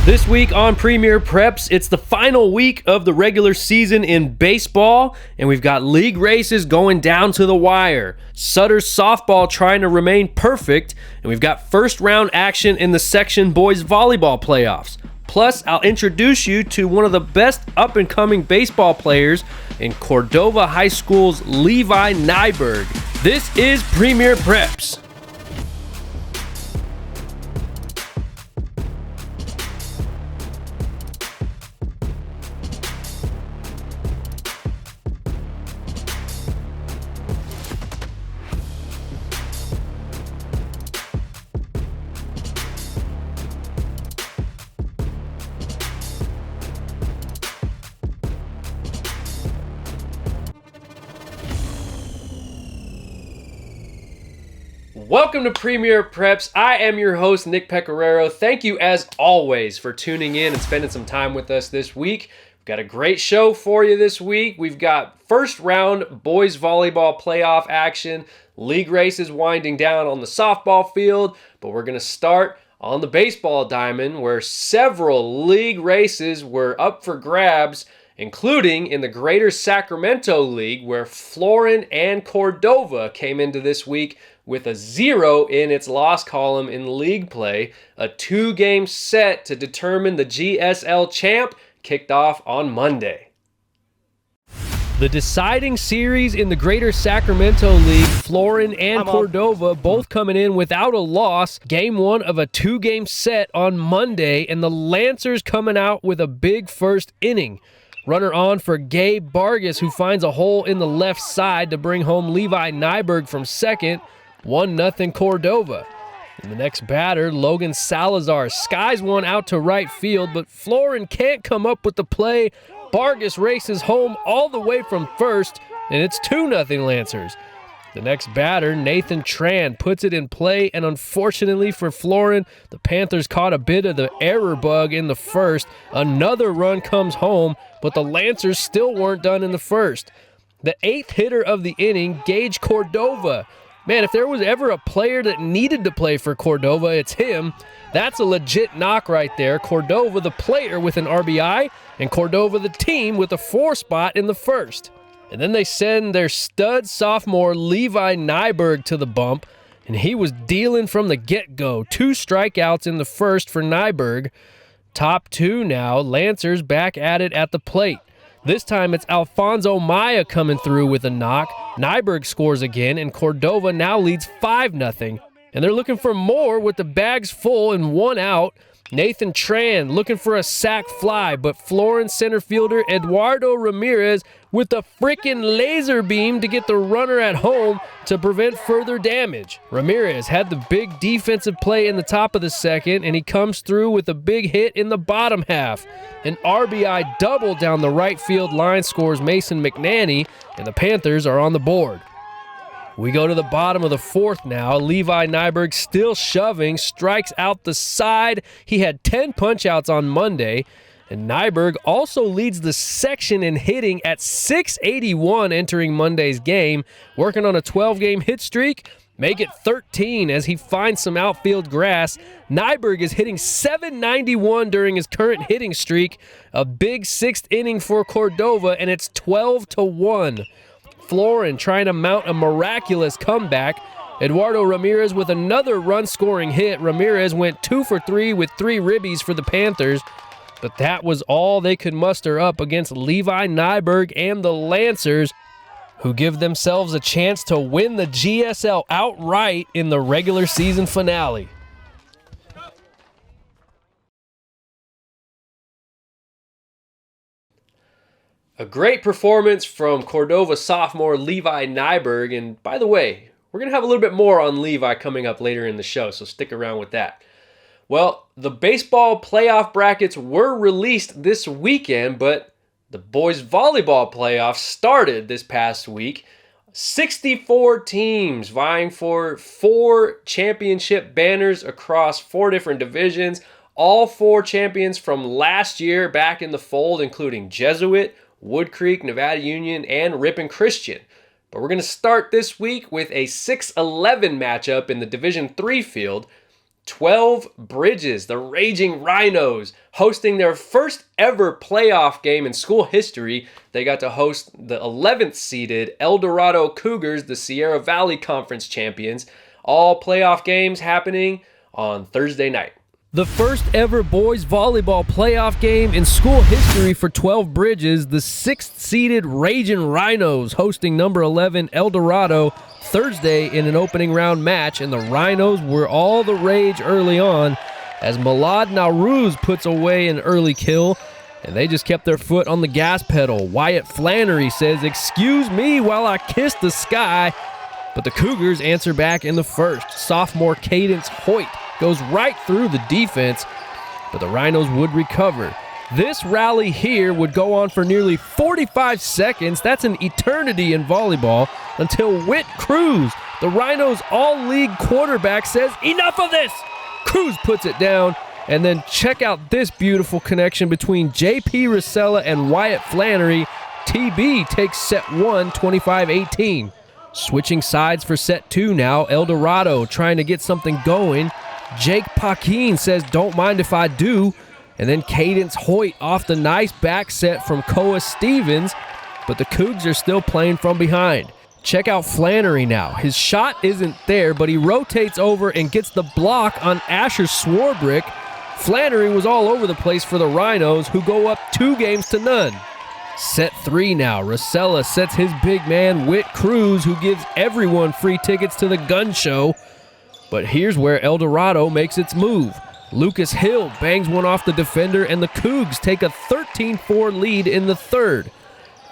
This week on Premier Preps, it's the final week of the regular season in baseball, and we've got league races going down to the wire. Sutter's softball trying to remain perfect, and we've got first round action in the Section boys volleyball playoffs. Plus, I'll introduce you to one of the best up-and-coming baseball players in Cordova High School's Levi Nyberg. This is Premier Preps. Welcome to Premier Preps. I am your host, Nick Pecoraro. Thank you, as always, for tuning in and spending some time with us this week. We've got a great show for you this week. We've got first round boys volleyball playoff action, league races winding down on the softball field, but we're going to start on the baseball diamond, where several league races were up for grabs, including in the Greater Sacramento League, where Florin and Cordova came into this week with a 0 in its loss column in league play. A 2-game set to determine the GSL champ kicked off on Monday. The deciding series in the Greater Sacramento League, Florin and Cordova both coming in without a loss. Game 1 of a 2-game set on Monday, and the Lancers coming out with a big first inning. Runner on for Gabe Vargas, who finds a hole in the left side to bring home Levi Nyberg from second. 1-0 Cordova. And the next batter, Logan Salazar, skies one out to right field, but Florin can't come up with the play. Vargas races home all the way from first, and it's 2-0 Lancers. The next batter, Nathan Tran, puts it in play, and unfortunately for Florin, the Panthers caught a bit of the error bug in the first. Another run comes home, but the Lancers still weren't done in the first. The 8th hitter of the inning, Gage Cordova. Man, if there was ever a player that needed to play for Cordova, it's him. That's a legit knock right there. Cordova, the player, with an RBI, and Cordova, the team, with a 4 spot in the first. And then they send their stud sophomore Levi Nyberg to the bump, and he was dealing from the get-go. 2 strikeouts in the first for Nyberg. Top 2 now, Lancers back at it at the plate. This time it's Alfonso Maya coming through with a knock. Nyberg scores again, and Cordova now leads 5-0. And they're looking for more with the bags full and 1 out. Nathan Tran looking for a sac fly, but Florin center fielder Eduardo Ramirez with a frickin' laser beam to get the runner at home to prevent further damage. Ramirez had the big defensive play in the top of the second, and he comes through with a big hit in the bottom half. An RBI double down the right field line scores Mason McNanny, and the Panthers are on the board. We go to the bottom of the 4th now. Levi Nyberg still shoving, strikes out the side. He had 10 punch-outs on Monday, and Nyberg also leads the section in hitting at .681 entering Monday's game, working on a 12-game hit streak. Make it 13 as he finds some outfield grass. Nyberg is hitting .791 during his current hitting streak. A big 6th inning for Cordova, and it's 12-1. Florin trying to mount a miraculous comeback. Eduardo Ramirez with another run-scoring hit. Ramirez went 2 for 3 with 3 ribbies for the Panthers, but that was all they could muster up against Levi Nyberg and the Lancers, who give themselves a chance to win the GSL outright in the regular season finale. A great performance from Cordova sophomore Levi Nyberg, and by the way, we're going to have a little bit more on Levi coming up later in the show, so stick around with that. Well, the baseball playoff brackets were released this weekend, but the boys volleyball playoffs started this past week. 64 teams vying for 4 championship banners across 4 different divisions. All 4 champions from last year back in the fold, including Jesuit, Wood Creek, Nevada Union, and Ripon Christian. But we're going to start this week with a 6-11 matchup in the Division III field. 12 Bridges, the Raging Rhinos, hosting their first ever playoff game in school history. They got to host the 11th seeded El Dorado Cougars, the Sierra Valley Conference champions. All playoff games happening on Thursday night. The first ever boys volleyball playoff game in school history for 12 Bridges, the 6th seeded Raging Rhinos hosting number 11 El Dorado Thursday in an opening round match, and the Rhinos were all the rage early on as Malad Nowruz puts away an early kill, and they just kept their foot on the gas pedal. Wyatt Flannery says, "Excuse me while I kiss the sky," but the Cougars answer back in the first. Sophomore Cadence Hoyt goes right through the defense, but the Rhinos would recover. This rally here would go on for nearly 45 seconds. That's an eternity in volleyball, until Whit Cruz, the Rhinos' all-league quarterback, says, "Enough of this!" Cruz puts it down, and then check out this beautiful connection between J.P. Rosella and Wyatt Flannery. TB takes set 1, 25-18. Switching sides for set 2 now, El Dorado trying to get something going. Jake Paquin says, "Don't mind if I do." And then Cadence Hoyt off the nice back set from Koa Stevens, but the Cougs are still playing from behind. Check out Flannery now. His shot isn't there, but he rotates over and gets the block on Asher Swarbrick. Flannery was all over the place for the Rhinos, who go up 2-0. Set 3 now. Rosella sets his big man, Whit Cruz, who gives everyone free tickets to the gun show. But here's where El Dorado makes its move. Lucas Hill bangs one off the defender, and the Cougs take a 13-4 lead in the third.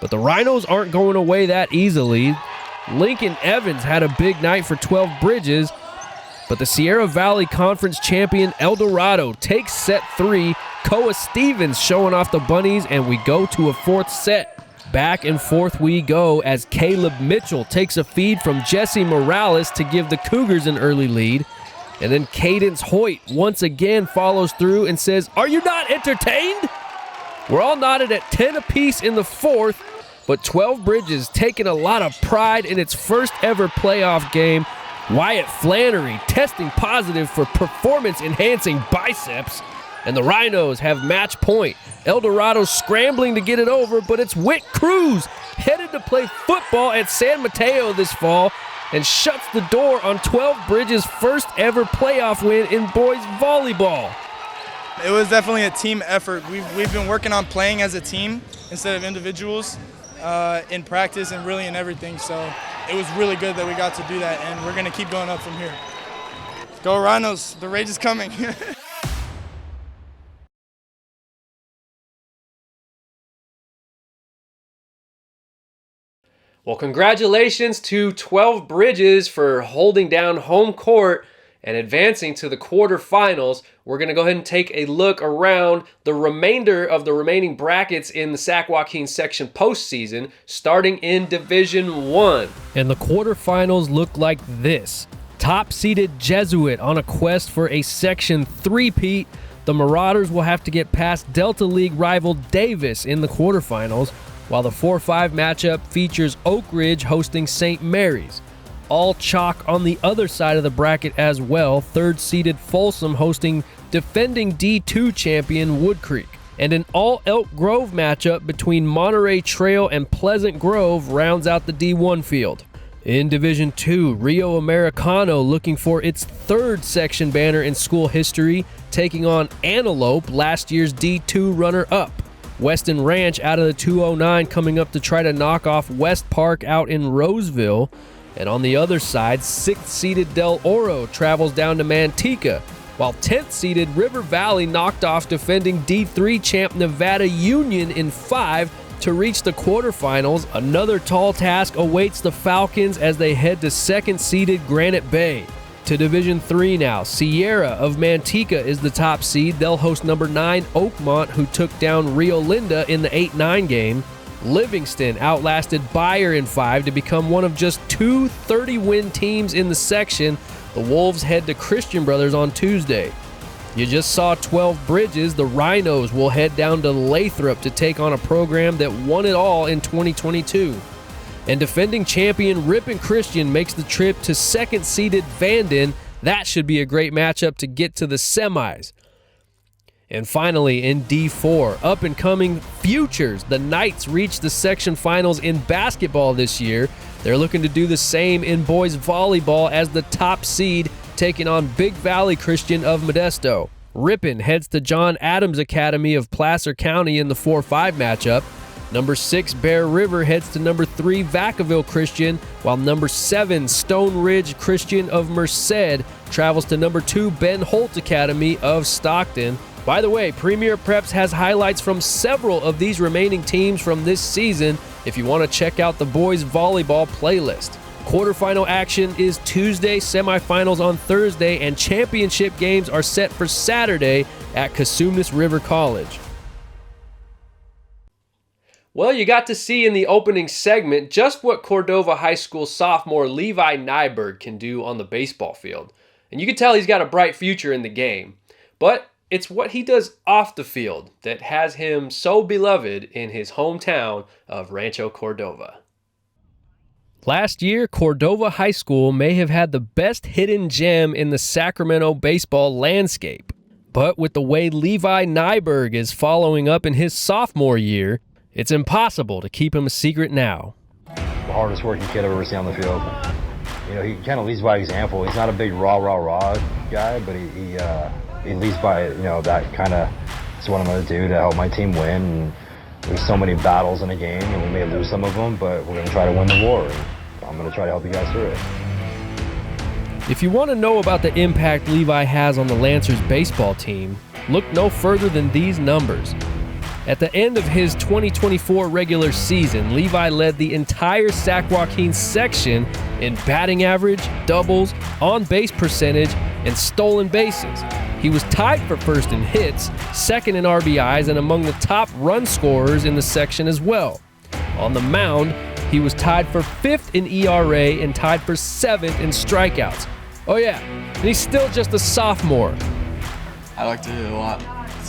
But the Rhinos aren't going away that easily. Lincoln Evans had a big night for 12 Bridges, but the Sierra Valley Conference champion El Dorado takes set 3. Koa Stevens showing off the bunnies, and we go to a fourth set. Back and forth we go as Caleb Mitchell takes a feed from Jesse Morales to give the Cougars an early lead. And then Cadence Hoyt once again follows through and says, "Are you not entertained?" We're all knotted at 10 apiece in the fourth, but 12 Bridges taking a lot of pride in its first ever playoff game. Wyatt Flannery testing positive for performance-enhancing biceps. And the Rhinos have match point. El Dorado scrambling to get it over, but it's Whit Cruz headed to play football at San Mateo this fall and shuts the door on 12 Bridges' first ever playoff win in boys volleyball. It was definitely a team effort. We've been working on playing as a team instead of individuals in practice and really in everything. So it was really good that we got to do that, and we're going to keep going up from here. Go Rhinos, the rage is coming. Well, congratulations to 12 Bridges for holding down home court and advancing to the quarterfinals. We're going to go ahead and take a look around the remainder of the remaining brackets in the Sac-Joaquin Section postseason, starting in Division 1. And the quarterfinals look like this. Top-seeded Jesuit on a quest for a Section 3-peat. The Marauders will have to get past Delta League rival Davis in the quarterfinals, while the 4-5 matchup features Oak Ridge hosting St. Mary's. All chalk on the other side of the bracket as well, third-seeded Folsom hosting defending D2 champion Wood Creek. And an all-Elk Grove matchup between Monterey Trail and Pleasant Grove rounds out the D1 field. In Division 2, Rio Americano looking for its third section banner in school history, taking on Antelope, last year's D2 runner-up. Weston Ranch out of the 209 coming up to try to knock off West Park out in Roseville. And on the other side, 6th-seeded Del Oro travels down to Manteca, while 10th-seeded River Valley knocked off defending D3 champ Nevada Union in 5 to reach the quarterfinals. Another tall task awaits the Falcons as they head to 2nd-seeded Granite Bay. To Division 3 now, Sierra of Manteca is the top seed. They'll host number 9 Oakmont, who took down Rio Linda in the 8-9 game. Livingston outlasted Bayer in 5 to become one of just 2 30-win teams in the section. The Wolves head to Christian Brothers on Tuesday. You just saw 12 Bridges. The Rhinos will head down to Lathrop to take on a program that won it all in 2022. And defending champion Ripon Christian makes the trip to 2nd-seeded Vanden. That should be a great matchup to get to the semis. And finally, in D4, up-and-coming futures. The Knights reached the section finals in basketball this year. They're looking to do the same in boys volleyball as the top seed, taking on Big Valley Christian of Modesto. Ripon heads to John Adams Academy of Placer County in the 4-5 matchup. Number 6, Bear River heads to number 3, Vacaville Christian, while number 7, Stone Ridge Christian of Merced travels to number 2, Ben Holt Academy of Stockton. By the way, Premier Preps has highlights from several of these remaining teams from this season if you want to check out the boys volleyball playlist. Quarterfinal action is Tuesday, semifinals on Thursday, and championship games are set for Saturday at Cosumnes River College. Well, you got to see in the opening segment just what Cordova High School sophomore Levi Nyberg can do on the baseball field. And you can tell he's got a bright future in the game. But it's what he does off the field that has him so beloved in his hometown of Rancho Cordova. Last year, Cordova High School may have had the best hidden gem in the Sacramento baseball landscape. But with the way Levi Nyberg is following up in his sophomore year, it's impossible to keep him a secret now. The hardest working kid I've ever seen on the field. You know, he kind of leads by example. He's not a big rah guy, but he leads by, you know, that kind of, it's what I'm going to do to help my team win. And there's so many battles in a game, and we may lose some of them, but we're going to try to win the war. And I'm going to try to help you guys through it. If you want to know about the impact Levi has on the Lancers baseball team, look no further than these numbers. At the end of his 2024 regular season, Levi led the entire Sac-Joaquin Section in batting average, doubles, on-base percentage, and stolen bases. He was tied for first in hits, second in RBIs, and among the top run scorers in the section as well. On the mound, he was tied for 5th in ERA and tied for 7th in strikeouts. Oh yeah, and he's still just a sophomore. I like to hit it a lot.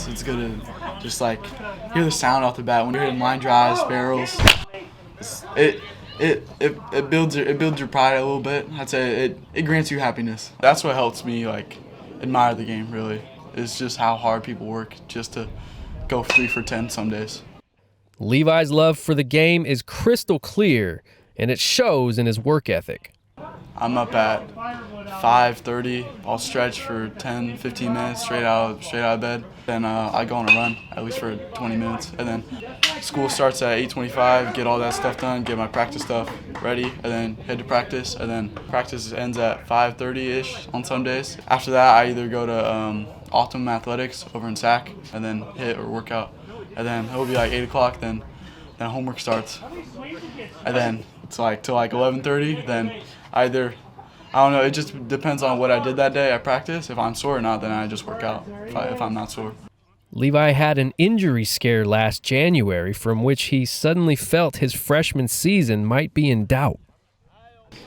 It's good to just like hear the sound off the bat when you're hitting line drives, barrels. It builds your pride a little bit. I'd say it grants you happiness. That's what helps me like admire the game really. It's just how hard people work just to go 3 for 10 some days. Levi's love for the game is crystal clear, and it shows in his work ethic. I'm up at 5:30. I'll stretch for 10, 15 minutes straight out of bed. Then I go on a run, at least for 20 minutes. And then school starts at 8:25, get all that stuff done, get my practice stuff ready, and then head to practice. And then practice ends at 5:30-ish on some days. After that, I either go to Optimum Athletics over in Sac and then hit or work out. And then it'll be like 8 o'clock, then homework starts. And then it's like till like 11:30, then I don't know, it just depends on what I did that day at practice. If I'm sore or not, then I just work out if I'm not sore. Levi had an injury scare last January from which he suddenly felt his freshman season might be in doubt.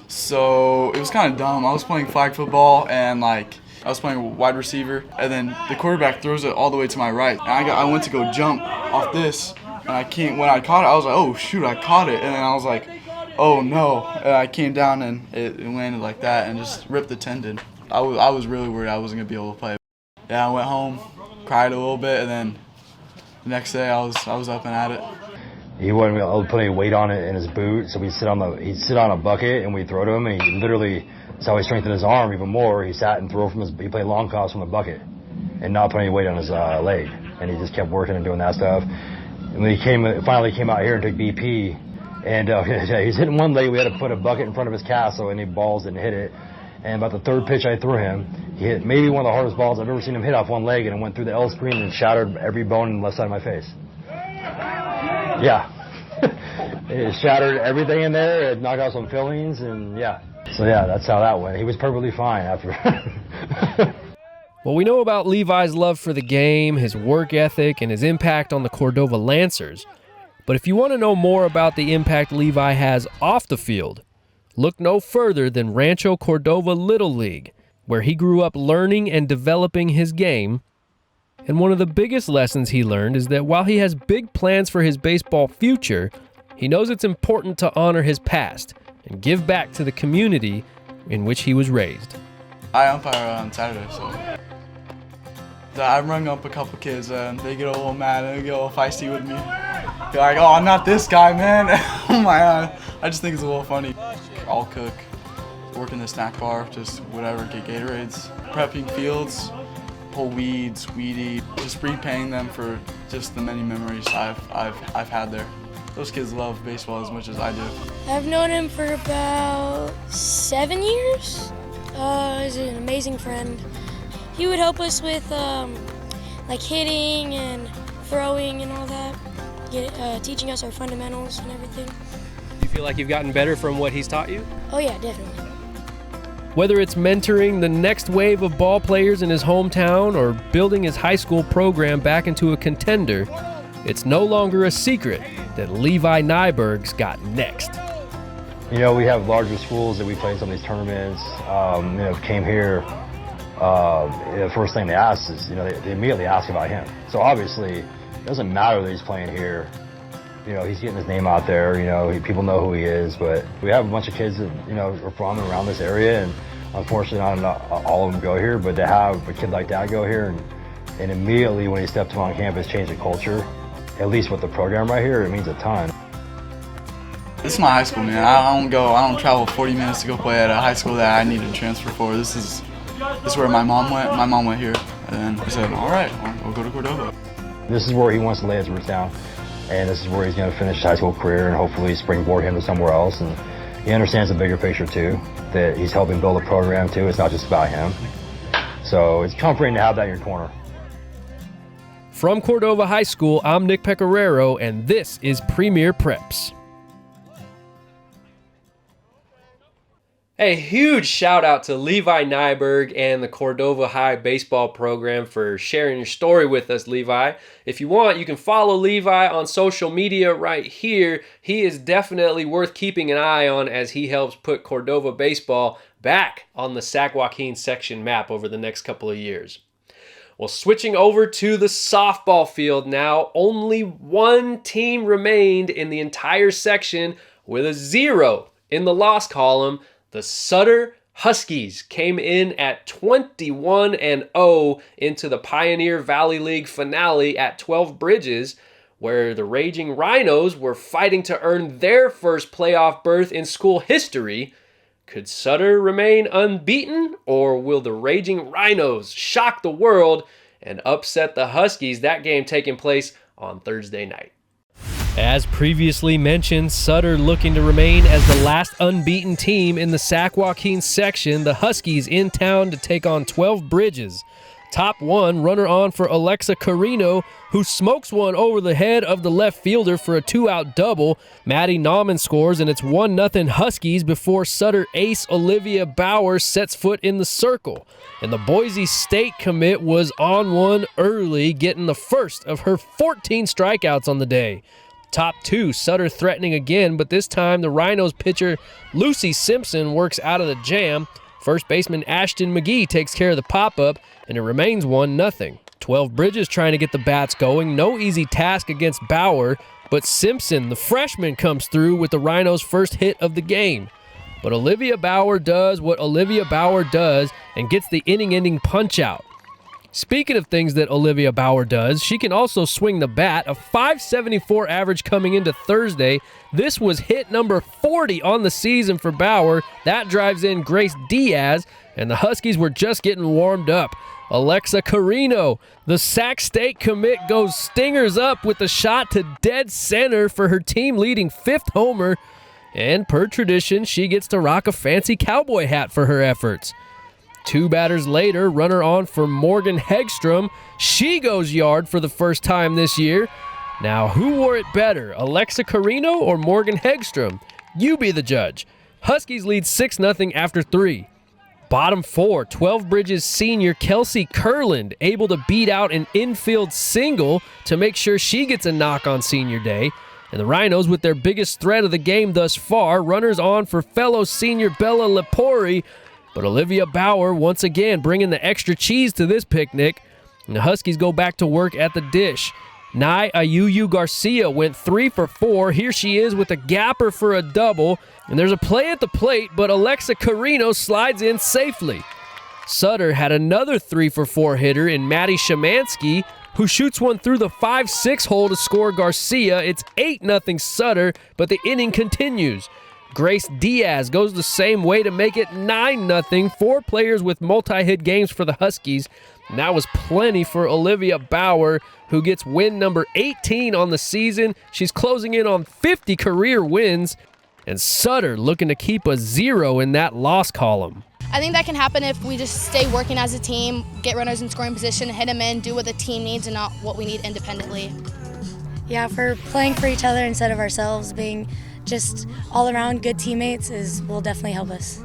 So it was kind of dumb. I was playing flag football and I was playing wide receiver, and then the quarterback throws it all the way to my right. And I went to go jump off this, and when I caught it, I was like, oh shoot, I caught it. And then I was like, oh no, and I came down and it landed like that and just ripped the tendon. I was really worried I wasn't going to be able to play. Yeah, I went home, cried a little bit, and then the next day I was up and at it. He wasn't able to put any weight on it in his boot, so he'd sit on a bucket and we'd throw to him, and he literally, that's how he strengthened his arm even more. He sat and he played long toss from the bucket and not put any weight on his leg, and he just kept working and doing that stuff. And when he finally came out here and took BP, and he's hitting one leg. We had to put a bucket in front of his cast so any balls didn't hit it. And about the third pitch I threw him, he hit maybe one of the hardest balls I've ever seen him hit off one leg, and it went through the L screen and shattered every bone in the left side of my face. Yeah. It shattered everything in there. It knocked out some fillings, and yeah. So yeah, that's how that went. He was perfectly fine after. Well, we know about Levi's love for the game, his work ethic, and his impact on the Cordova Lancers. But if you want to know more about the impact Levi has off the field, look no further than Rancho Cordova Little League, where he grew up learning and developing his game. And one of the biggest lessons he learned is that while he has big plans for his baseball future, he knows it's important to honor his past and give back to the community in which he was raised. I umpire on Saturday, so. I rung up a couple kids and they get a little mad and they get a little feisty with me. They're like, oh, I'm not this guy, man. Oh my God. I just think it's a little funny. I'll cook, work in the snack bar, just whatever, get Gatorades. Prepping fields, pull weeds, weed eat, just repaying them for just the many memories I've had there. Those kids love baseball as much as I do. I've known him for about 7 years. He's an amazing friend. He would help us with like hitting and throwing and all that, teaching us our fundamentals and everything. You feel like you've gotten better from what he's taught you? Oh yeah, definitely. Whether it's mentoring the next wave of ball players in his hometown or building his high school program back into a contender, it's no longer a secret that Levi Nyberg's got next. You know, we have larger schools that we play in some of these tournaments, came here. The first thing they ask is, they immediately ask about him. So obviously, it doesn't matter that he's playing here. He's getting his name out there. People know who he is. But we have a bunch of kids that, are from and around this area, and unfortunately, not all of them go here. But to have a kid like that go here and immediately when he steps on campus, change the culture, at least with the program right here, it means a ton. This is my high school, man. I don't travel 40 minutes to go play at a high school that I needed to transfer for. This is where my mom went. My mom went here, and I said, all right, we'll go to Cordova. This is where he wants to lay his roots down, and this is where he's going to finish his high school career and hopefully springboard him to somewhere else. And he understands the bigger picture too, that he's helping build a program too. It's not just about him. So it's comforting to have that in your corner. From Cordova High School, I'm Nick Pecoraro, and this is Premier Preps. A huge shout out to Levi Nyberg and the Cordova High baseball program for sharing your story with us, Levi. If you want, you can follow Levi on social media right here. He is definitely worth keeping an eye on as he helps put Cordova baseball back on the Sac-Joaquin Section map over the next couple of years. Well, switching over to the softball field now, only one team remained in the entire section with a 0 in the loss column. The Sutter Huskies came in at 21-0 into the Pioneer Valley League finale at 12 Bridges, where the Raging Rhinos were fighting to earn their first playoff berth in school history. Could Sutter remain unbeaten, or will the Raging Rhinos shock the world and upset the Huskies? That game taking place on Thursday night. As previously mentioned, Sutter looking to remain as the last unbeaten team in the Sac-Joaquin Section. The Huskies in town to take on 12 Bridges. Top one, runner on for Alexa Carino, who smokes one over the head of the left fielder for a 2-out double. Maddie Nauman scores, and it's 1-0 Huskies before Sutter ace Olivia Bauer sets foot in the circle. And the Boise State commit was on one early, getting the first of her 14 strikeouts on the day. Top two, Sutter threatening again, but this time the Rhinos pitcher Lucy Simpson works out of the jam. First baseman Ashton McGee takes care of the pop-up, and it remains 1-0. 12 Bridges trying to get the bats going. No easy task against Bauer, but Simpson, the freshman, comes through with the Rhinos' first hit of the game. But Olivia Bauer does what Olivia Bauer does and gets the inning-ending punch-out. Speaking of things that Olivia Bauer does, she can also swing the bat, a .574 average coming into Thursday. This was hit number 40 on the season for Bauer. That drives in Grace Diaz, and the Huskies were just getting warmed up. Alexa Carino, the Sac State commit, goes stingers up with the shot to dead center for her team-leading 5th homer. And per tradition, she gets to rock a fancy cowboy hat for her efforts. 2 batters later, runner on for Morgan Hegstrom. She goes yard for the first time this year. Now, who wore it better, Alexa Carino or Morgan Hegstrom? You be the judge. Huskies lead 6-0 after 3. Bottom 4, 12 Bridges senior Kelsey Kurland able to beat out an infield single to make sure she gets a knock on senior day. And the Rhinos with their biggest threat of the game thus far, runners on for fellow senior Bella Lepori. But Olivia Bauer once again bringing the extra cheese to this picnic. And the Huskies go back to work at the dish. Nye Ayuyu Garcia went 3 for 4. Here she is with a gapper for a double. And there's a play at the plate, but Alexa Carino slides in safely. Sutter had another 3-for-4 hitter in Maddie Shemansky, who shoots one through the 5-6 hole to score Garcia. It's 8-0 Sutter, but the inning continues. Grace Diaz goes the same way to make it 9-0. 4 players with multi-hit games for the Huskies. And that was plenty for Olivia Bauer, who gets win number 18 on the season. She's closing in on 50 career wins. And Sutter looking to keep a 0 in that loss column. I think that can happen if we just stay working as a team, get runners in scoring position, hit them in, do what the team needs and not what we need independently. Yeah, for playing for each other instead of ourselves, being just all around good teammates will definitely help us.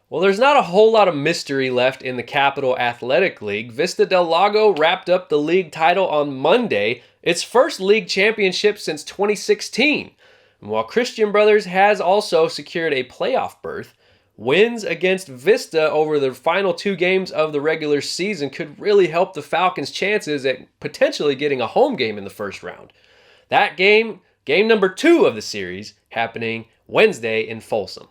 Well, there's not a whole lot of mystery left in the Capital Athletic League. Vista Del Lago wrapped up the league title on Monday, its first league championship since 2016. And while Christian Brothers has also secured a playoff berth, wins against Vista over the final 2 games of the regular season could really help the Falcons' chances at potentially getting a home game in the first round. That game number 2 of the series, happening Wednesday in Folsom.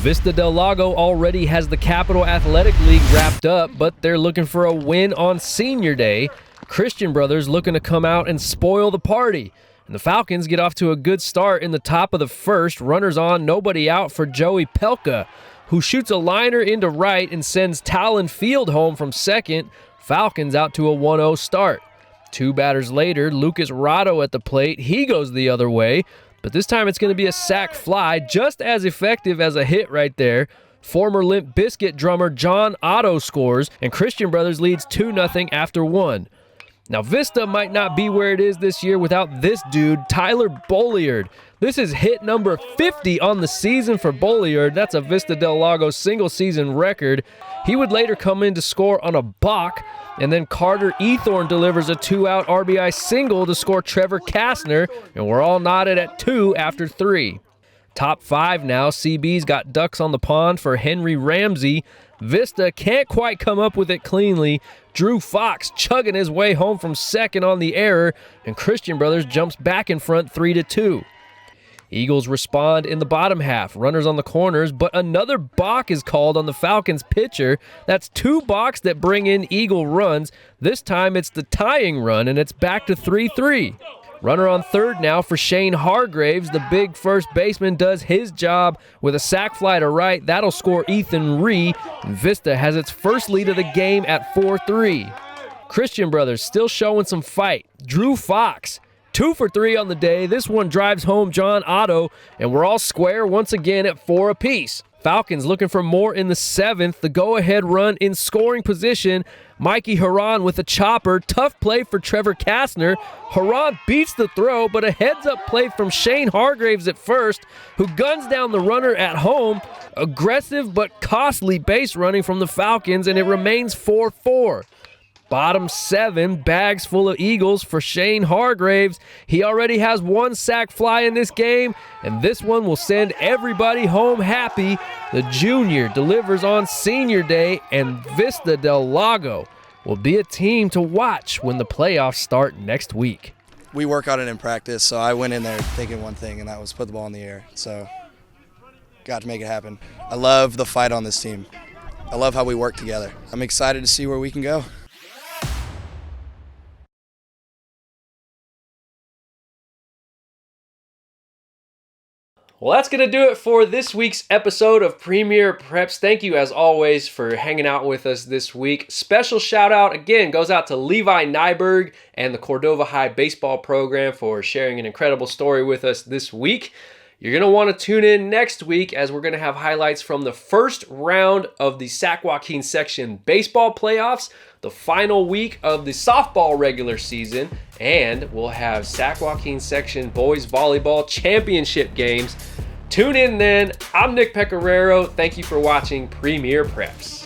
Vista Del Lago already has the Capital Athletic League wrapped up, but they're looking for a win on Senior Day. Christian Brothers looking to come out and spoil the party. And the Falcons get off to a good start in the top of the first. Runners on, nobody out for Joey Pelka, who shoots a liner into right and sends Talon Field home from second. Falcons out to a 1-0 start. 2 batters later, Lucas Rado at the plate. He goes the other way. But this time it's going to be a sac fly, just as effective as a hit right there. Former Limp Bizkit drummer John Otto scores, and Christian Brothers leads 2-0 after 1. Now, Vista might not be where it is this year without this dude, Tyler Bolliard. This is hit number 50 on the season for Bolliard. That's a Vista Del Lago single-season record. He would later come in to score on a balk, and then Carter Ethorn delivers a 2-out RBI single to score Trevor Kastner, and we're all knotted at 2 after 3. Top 5 now. CB's got ducks on the pond for Henry Ramsey. Vista can't quite come up with it cleanly. Drew Fox chugging his way home from second on the error, and Christian Brothers jumps back in front 3-2. Eagles respond in the bottom half, runners on the corners, but another balk is called on the Falcons pitcher. That's 2 balks that bring in Eagle runs. This time it's the tying run, and it's back to 3-3. Runner on third now for Shane Hargraves. The big first baseman does his job with a sac fly to right. That'll score Ethan Ree, and Vista has its first lead of the game at 4-3. Christian Brothers still showing some fight. Drew Fox, 2 for 3 on the day. This one drives home John Otto, and we're all square once again at 4 apiece. Falcons looking for more in the 7th. The go-ahead run in scoring position. Mikey Haran with a chopper. Tough play for Trevor Kastner. Haran beats the throw, but a heads-up play from Shane Hargraves at first, who guns down the runner at home. Aggressive but costly base running from the Falcons, and it remains 4-4. Bottom 7, bags full of Eagles for Shane Hargraves. He already has 1 sac fly in this game, and this one will send everybody home happy. The junior delivers on Senior Day, and Vista Del Lago will be a team to watch when the playoffs start next week. We work on it in practice, so I went in there thinking one thing, and that was put the ball in the air. So got to make it happen. I love the fight on this team. I love how we work together. I'm excited to see where we can go. Well, that's going to do it for this week's episode of Premier Preps. Thank you, as always, for hanging out with us this week. Special shout-out, again, goes out to Levi Nyberg and the Cordova High baseball program for sharing an incredible story with us this week. You're going to want to tune in next week, as we're going to have highlights from the first round of the Sac-Joaquin Section baseball playoffs, the final week of the softball regular season, and we'll have Sac-Joaquin Section boys volleyball championship games. Tune in then. I'm Nick Pecoraro. Thank you for watching Premier Preps.